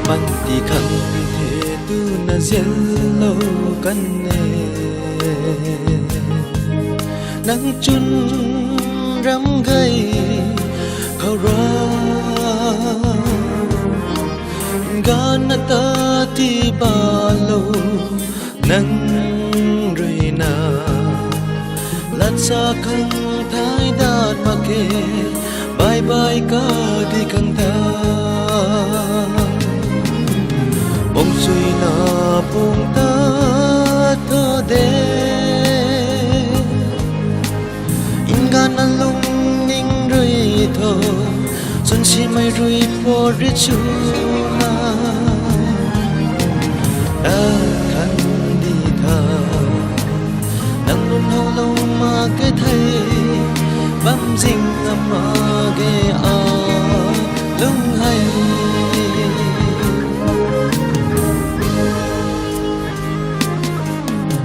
bằng thì khăn thế tu na diễn lâu căn nề nắng chun rắm gây khâu ra gan ta ti ba lâu nắng rơi na lát xa khăn thái đạt mà kề bye bye ka đi khăn ta bông suy na bông ta thơ đê in gan an lung ninh rơi thơ xuân si mai rơi po rít chu na ta khăn đi thơ nắng luôn hâu lâu mà cái thấy bám dinh mà ghé à lưng hay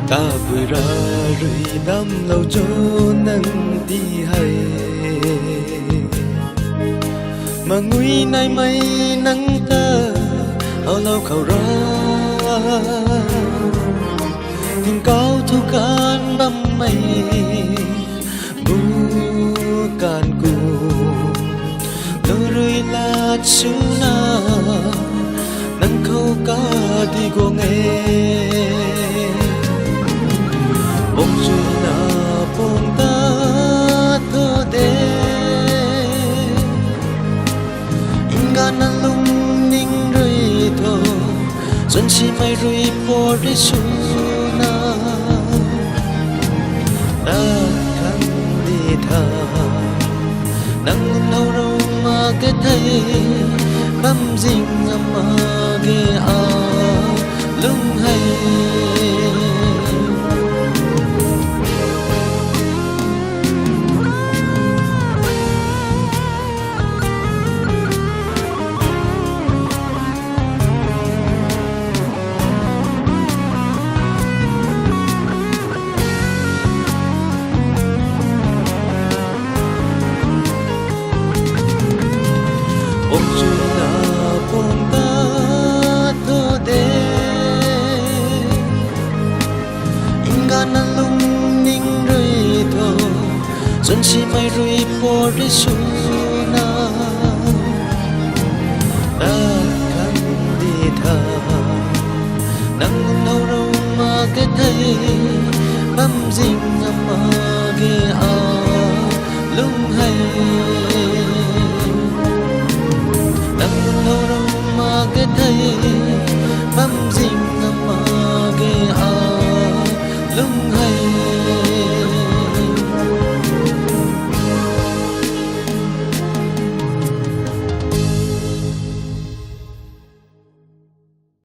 ta vừa ra rồi đam lâu cho nắng đi hay mà nguy nay mấy nắng ta ao lâu khẩu ra tình cao thu can băm mây bu can cu lơ rơi la chu na nắng khâu ca đi go nghe bông duy na bông ta thơ đê in gan na lung ninh rơi thơ xuân si mai rơi po rơi su na ta khăn đi thơ nắng lâu lâu mà cái thấy bám dinh mà ghé à lưng hay bông duy na bông ta thơ đê in gan na lung ninh rơi thơ xuân si mai rơi po rơi su na ta khăn đi thơ nắng lâu lâu mà cái thấy bám dinh mà ghé à lung hay